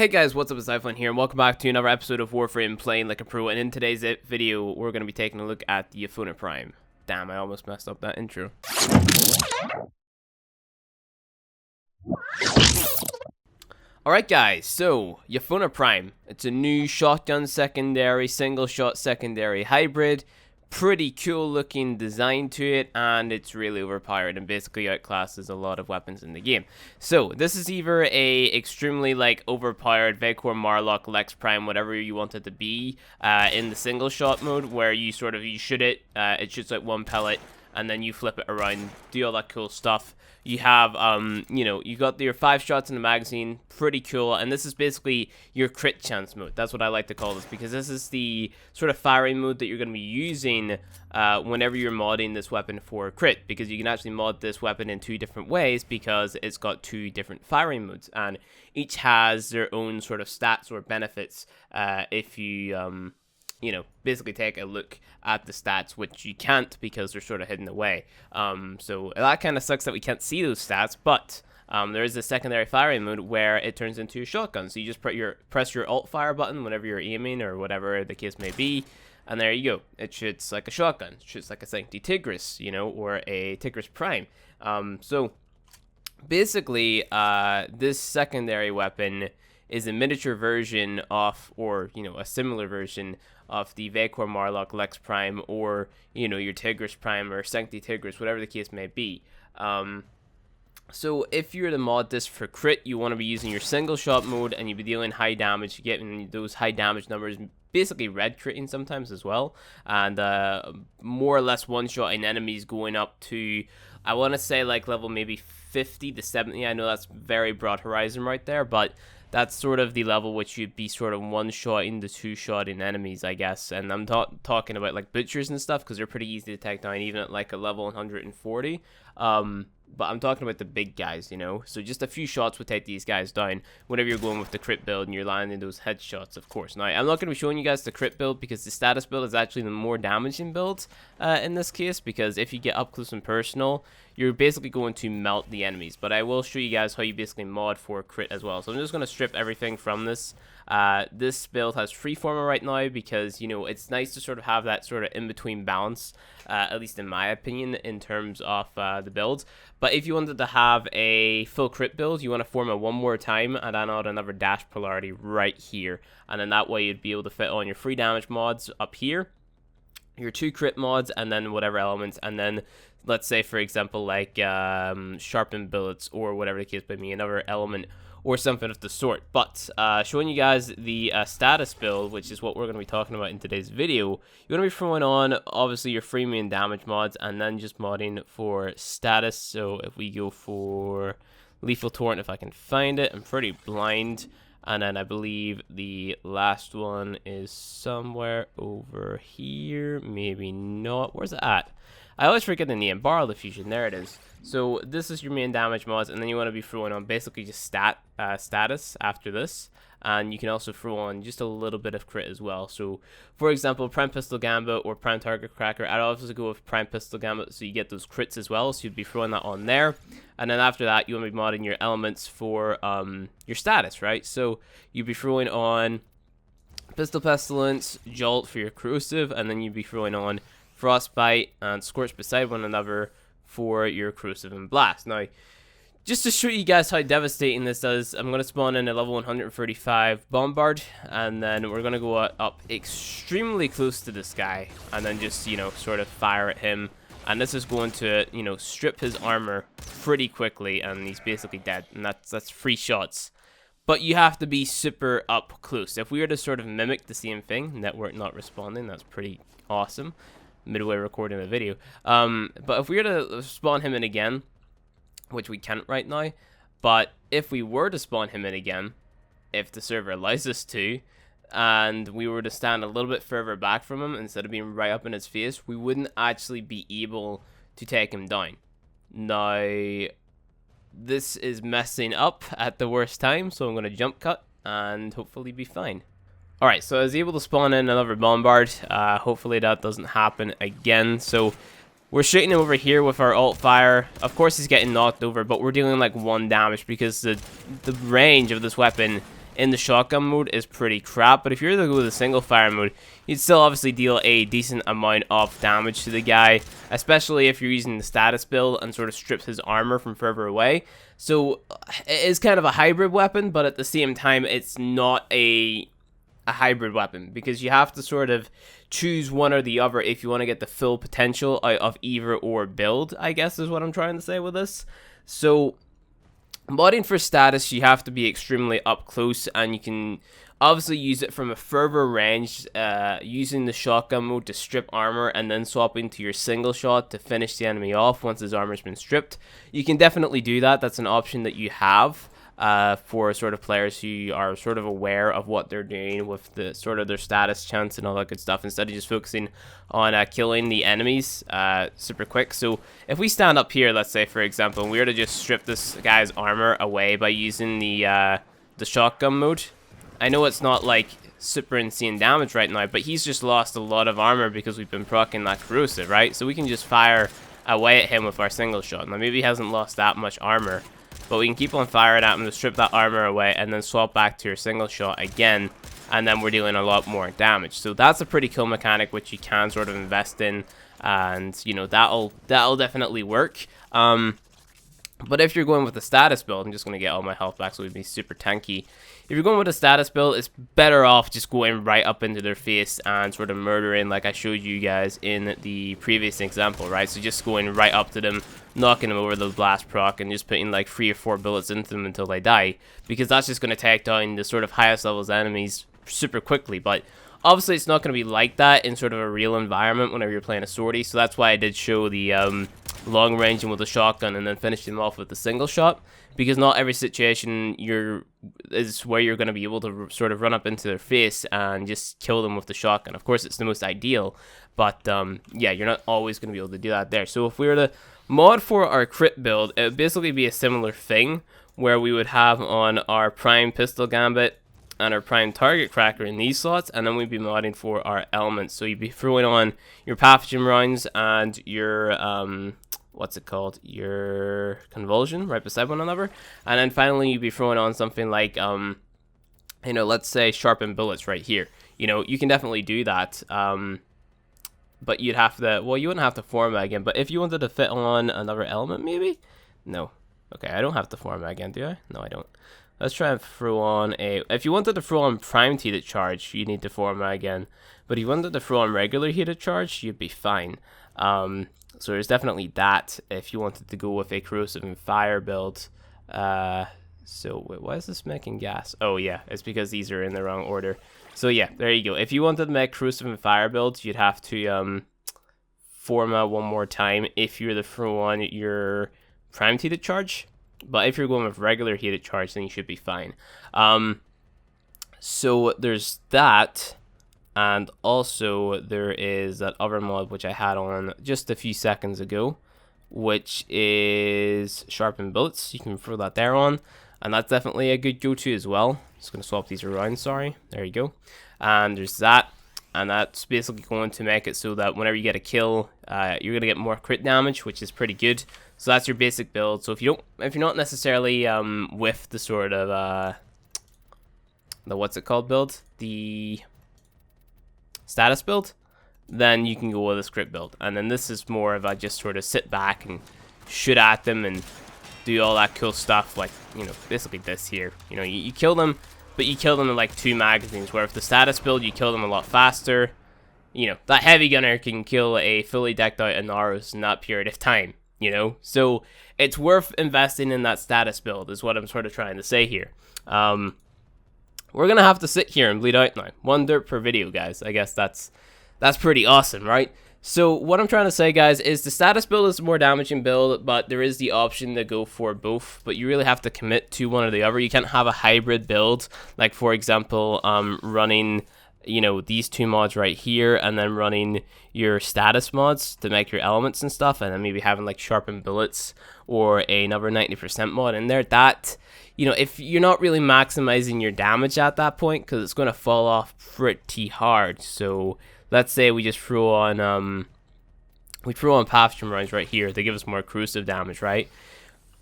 Hey guys, what's up, it's iFlynn here, and welcome back to another episode of Warframe playing like a pro, and in today's video, we're going to be taking a look at the Euphona Prime. Damn, I almost messed up that intro. Alright guys, so, Euphona Prime. It's a new shotgun secondary, single shot secondary hybrid. Pretty cool looking design to it, and it's really overpowered and basically outclasses a lot of weapons in the game. So this is either a extremely overpowered Vacor Marlock Lex Prime, whatever you want it to be, in the single shot mode, where you shoot it, it shoots out one pellet, and then you flip it around, do all that cool stuff. You have, you got your 5 shots in the magazine, pretty cool, and this is basically your crit chance mode. That's what I like to call this, because this is the sort of firing mode that you're going to be using whenever you're modding this weapon for crit, because you can actually mod this weapon in 2 different ways, because it's got 2 different firing modes, and each has their own sort of stats or benefits if you, basically take a look at the stats, which you can't because they're sort of hidden away. So that kind of sucks that we can't see those stats, but there is a secondary firing mode where it turns into a shotgun. So you just press your alt fire button whenever you're aiming or whatever the case may be, and there you go. It shoots like a shotgun. It shoots like a Sancti Tigris, or a Tigris Prime. So basically, this secondary weapon is a miniature version of, or a similar version of the Vacor Marlock Lex Prime, or your Tigris Prime or Sancti Tigris, whatever the case may be. So if you're to mod this for crit, you want to be using your single shot mode, and you'll be dealing high damage, getting those high damage numbers, basically red critting sometimes as well, and more or less one-shotting enemies going up to, I want to say level maybe 50 to 70. I know that's very broad horizon right there, but that's sort of the level which you'd be sort of one-shotting the 2-shotting enemies, I guess. And I'm talking about butchers and stuff, because they're pretty easy to take down even at a level 140. But I'm talking about the big guys, So just a few shots would take these guys down whenever you're going with the crit build and you're landing those headshots, of course. Now, I'm not going to be showing you guys the crit build, because the status build is actually the more damaging build in this case, because if you get up close and personal, you're basically going to melt the enemies. But I will show you guys how you basically mod for crit as well. So I'm just going to strip everything from this. This build has freeformer right now because, it's nice to sort of have that sort of in-between balance, at least in my opinion, in terms of the builds. But if you wanted to have a full crit build, you want to form it one more time and then add another dash polarity right here. And then that way you'd be able to fit on your 3 damage mods up here, your 2 crit mods, and then whatever elements, and then let's say, for example, sharpened bullets or whatever the case may be, another element or something of the sort. But showing you guys the status build, which is what we're going to be talking about in today's video, you're going to be throwing on obviously your free main damage mods and then just modding for status. So if we go for Lethal Torrent, if I can find it, I'm pretty blind. And then I believe the last one is somewhere over here. Maybe not. Where's it at? I always forget the name. Borrow the Fusion. There it is. So this is your main damage mods, and then you want to be throwing on basically just status after this. And you can also throw on just a little bit of crit as well. So, for example, Prime Pistol Gambit or Prime Target Cracker, I'd also go with Prime Pistol Gambit so you get those crits as well. So you'd be throwing that on there. And then after that, you want to be modding your elements for your status, right? So you'd be throwing on Pistol Pestilence, Jolt for your corrosive, and then you'd be throwing on Frostbite and Scorch beside one another for your corrosive and blast. Now, just to show you guys how devastating this is, I'm going to spawn in a level 135 Bombard, and then we're going to go up extremely close to this guy, and then just, sort of fire at him. And this is going to, strip his armor pretty quickly, and he's basically dead. And that's 3 shots. But you have to be super up close. If we were to sort of mimic the same thing, network not responding, that's pretty awesome. Midway recording the video. But if we were to spawn him in again, which we can't right now, but if we were to spawn him in again, if the server allows us to, and we were to stand a little bit further back from him instead of being right up in his face, we wouldn't actually be able to take him down. Now, this is messing up at the worst time, so I'm going to jump cut and hopefully be fine. Alright, so I was able to spawn in another Bombard. Hopefully that doesn't happen again. So we're shooting him over here with our alt fire. Of course he's getting knocked over, but we're dealing 1 damage because the range of this weapon in the shotgun mode is pretty crap. But if you're to go with the single fire mode, you'd still obviously deal a decent amount of damage to the guy, especially if you're using the status build and sort of strips his armor from further away. So it is kind of a hybrid weapon, but at the same time, it's not a hybrid weapon, because you have to sort of choose one or the other if you want to get the full potential out of either or build, I guess is what I'm trying to say with this. So modding for status, you have to be extremely up close, and you can obviously use it from a further range, using the shotgun mode to strip armor and then swap into your single shot to finish the enemy off once his armor's been stripped. You can definitely do that. That's an option that you have for sort of players who are sort of aware of what they're doing with the sort of their status chance and all that good stuff, instead of just focusing on killing the enemies super quick. So if we stand up here, let's say for example, and we were to just strip this guy's armor away by using the shotgun mode, I know it's not like super insane damage right now, but he's just lost a lot of armor because we've been proccing that corrosive, right? So we can just fire away at him with our single shot. Now maybe he hasn't lost that much armor, but we can keep on firing at him to strip that armor away and then swap back to your single shot again, and then we're dealing a lot more damage. So that's a pretty cool mechanic which you can sort of invest in, and you know, that'll definitely work. But if you're going with the status build, I'm just going to get all my health back so we'd be super tanky. If you're going with a status build, it's better off just going right up into their face and sort of murdering, like I showed you guys in the previous example, right? So just going right up to them, knocking them over the blast proc, and just putting like 3 or 4 bullets into them until they die, because that's just going to take down the sort of highest levels enemies super quickly. But obviously it's not going to be like that in sort of a real environment whenever you're playing a sortie, so that's why I did show the long range and with a shotgun and then finish them off with the single shot, because not every situation is where you're going to be able to sort of run up into their face and just kill them with the shotgun. Of course, it's the most ideal, but yeah, you're not always going to be able to do that there. So if we were to mod for our crit build, it would basically be a similar thing, where we would have on our prime pistol gambit and our prime target cracker in these slots, and then we'd be modding for our elements. So you'd be throwing on your pathogen rounds and your what's it called, your convulsion right beside one another, and then finally you'd be throwing on something like you know, let's say sharpened bullets right here. You know, you can definitely do that, but you'd have to, well, you wouldn't have to format again, but if you wanted to fit on another element, maybe? No. Okay, I don't have to format again, do I? No, I don't. Let's try and throw on a... If you wanted to throw on primed heated charge, you need to format again. But if you wanted to throw on regular heated charge, you'd be fine. So there's definitely that if you wanted to go with a corrosive and fire build. So wait, why is this making gas? Oh yeah, it's because these are in the wrong order. So yeah, there you go. If you wanted to make corrosive and fire builds, you'd have to format one more time if you're to throw on your primed heated charge. But if you're going with regular heated charge, then you should be fine. So there's that, and also there is that other mod which I had on just a few seconds ago, which is sharpened bullets. You can throw that there on, and that's definitely a good go-to as well. Just going to swap these around, sorry. There you go. And there's that, and that's basically going to make it so that whenever you get a kill, you're going to get more crit damage, which is pretty good. So that's your basic build. So if you're not necessarily with the sort of the what's it called build, the status build, then you can go with a script build. And then this is more of a just sort of sit back and shoot at them and do all that cool stuff, like, you know, basically this here. You know, you kill them, but you kill them in like 2 magazines, where if the status build, you kill them a lot faster. You know, that heavy gunner can kill a fully decked out Inaros in that period of time, you know? So it's worth investing in that status build, is what I'm sort of trying to say here. We're gonna have to sit here and bleed out now. 1 dirt per video, guys. I guess that's pretty awesome, right? So what I'm trying to say, guys, is the status build is a more damaging build, but there is the option to go for both, but you really have to commit to one or the other. You can't have a hybrid build, like for example, running, you know, these 2 mods right here, and then running your status mods to make your elements and stuff, and then maybe having like sharpened bullets or another 90% mod in there. That, you know, if you're not really maximizing your damage at that point, because it's going to fall off pretty hard. So let's say we just throw on pathogen rounds right here. They give us more corrosive damage, right?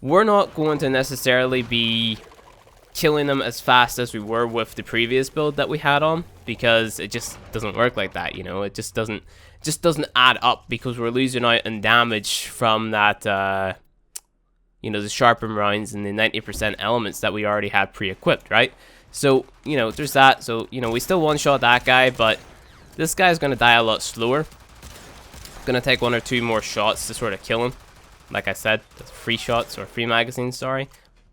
We're not going to necessarily be killing them as fast as we were with the previous build that we had on, because it just doesn't work like that, you know. It just doesn't add up, because we're losing out on damage from that you know, the sharpened rounds and the 90% elements that we already had pre-equipped, right? So, you know, there's that. So, you know, we still one-shot that guy, but this guy's gonna die a lot slower. Gonna take 1 or 2 more shots to sort of kill him. Like I said, that's 3 shots, or 3 magazines, sorry.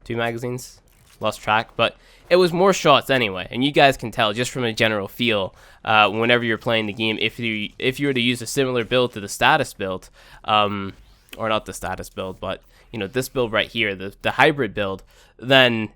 2 magazines, lost track, but it was more shots anyway, and you guys can tell just from a general feel whenever you're playing the game, if you were to use a similar build to the status build, or not the status build, but you know, this build right here, the hybrid build, then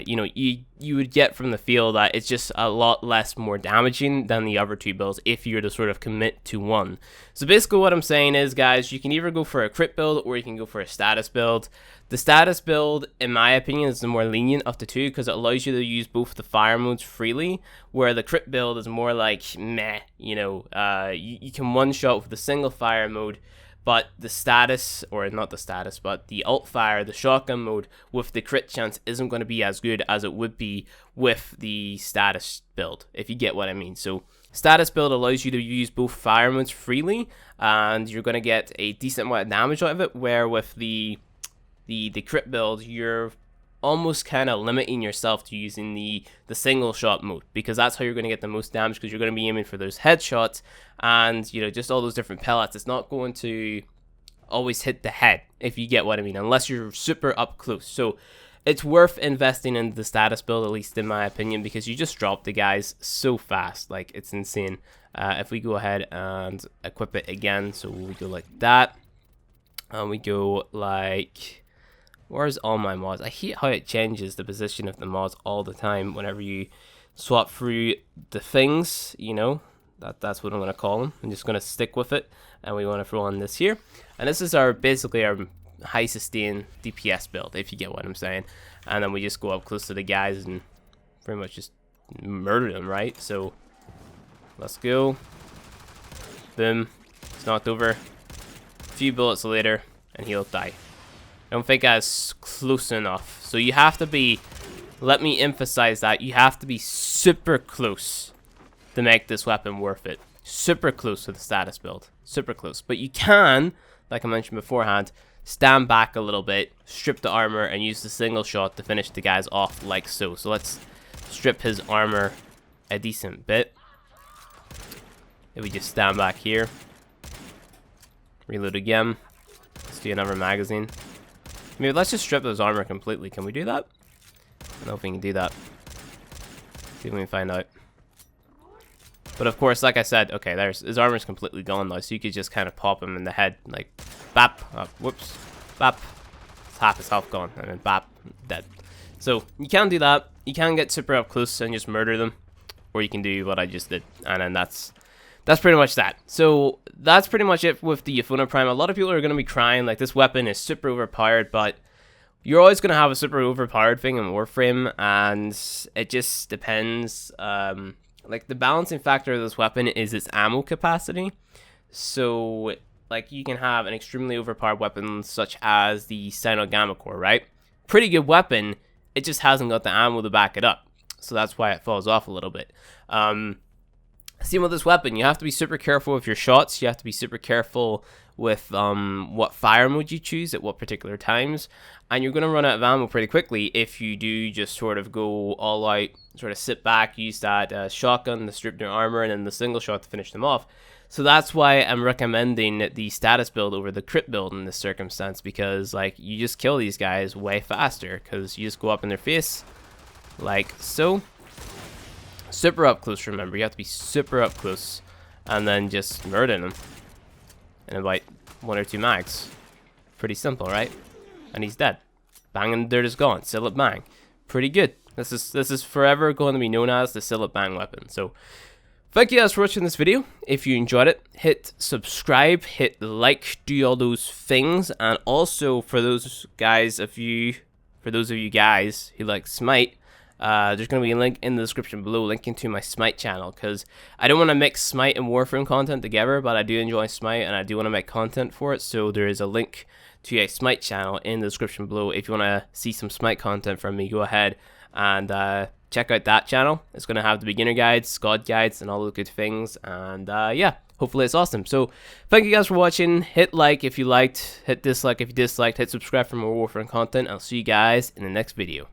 you know, you would get from the feel that it's just a lot less more damaging than the other 2 builds if you were to sort of commit to one. So basically what I'm saying is, guys, you can either go for a crit build or you can go for a status build. The status build, in my opinion, is the more lenient of the 2, because it allows you to use both the fire modes freely, where the crit build is more like meh, you know. You can one-shot with the single fire mode, but the status, or not the status, but the alt fire, the shotgun mode with the crit chance isn't going to be as good as it would be with the status build, if you get what I mean. So status build allows you to use both fire modes freely, and you're going to get a decent amount of damage out of it, where with the crit build, you're almost kind of limiting yourself to using the single shot mode, because that's how you're going to get the most damage, because you're going to be aiming for those headshots and, you know, just all those different pellets. It's not going to always hit the head, if you get what I mean, unless you're super up close. So it's worth investing in the status build, at least in my opinion, because you just drop the guys so fast, like it's insane. If we go ahead and equip it again, so we go like that, and we go like, where's all my mods? I hate how it changes the position of the mods all the time whenever you swap through the things, you know. That's what I'm going to call them. I'm just going to stick with it, and we want to throw on this here. And this is basically our high sustain DPS build, if you get what I'm saying. And then we just go up close to the guys and pretty much just murder them, right? So let's go. Boom. It's knocked over. A few bullets later, and he'll die. I don't think that's close enough. So you have to be, let me emphasize that, you have to be super close to make this weapon worth it. Super close to the status build. Super close. But you can, like I mentioned beforehand, stand back a little bit, strip the armor, and use the single shot to finish the guys off like so. So let's strip his armor a decent bit. If we just stand back here. Reload again. Let's do another magazine. Maybe let's just strip his armor completely. Can we do that? I don't know if we can do that. See if we can find out. But of course, like I said, okay, there's his armor's completely gone now, so you could just kind of pop him in the head, like, bap, whoops, bap, it's half his health gone, and then bap, dead. So you can do that. You can get super up close and just murder them, or you can do what I just did, and then that's pretty much that. So that's pretty much it with the Euphona Prime. A lot of people are going to be crying, like, this weapon is super overpowered, but you're always going to have a super overpowered thing in Warframe, and it just depends. Like, the balancing factor of this weapon is its ammo capacity. So, like, you can have an extremely overpowered weapon such as the Sino Gamma Core, right? Pretty good weapon, it just hasn't got the ammo to back it up. So that's why it falls off a little bit. Same with this weapon, you have to be super careful with your shots. You have to be super careful with what fire mode you choose at what particular times. And you're going to run out of ammo pretty quickly if you do just sort of go all out, sort of sit back, use that shotgun to strip their armor, and then the single shot to finish them off. So that's why I'm recommending the status build over the crit build in this circumstance, because, like, you just kill these guys way faster, because you just go up in their face, like so. Super up close, remember, you have to be super up close, and then just murder them in about 1 or 2 mags. Pretty simple, right? And he's dead. Bang, and they're just gone. Sillet bang. Pretty good. This is forever going to be known as the Sillet bang weapon. So thank you guys for watching this video. If you enjoyed it, hit subscribe, hit like, do all those things. And also for those of you guys who like Smite, there's going to be a link in the description below linking to my Smite channel, because I don't want to mix Smite and Warframe content together, but I do enjoy Smite and I do want to make content for it. So there is a link to a Smite channel in the description below. If you want to see some Smite content from me, go ahead and check out that channel. It's going to have the beginner guides, god guides, and all the good things. And yeah, hopefully it's awesome. So thank you guys for watching. Hit like if you liked, hit dislike if you disliked, hit subscribe for more Warframe content. I'll see you guys in the next video.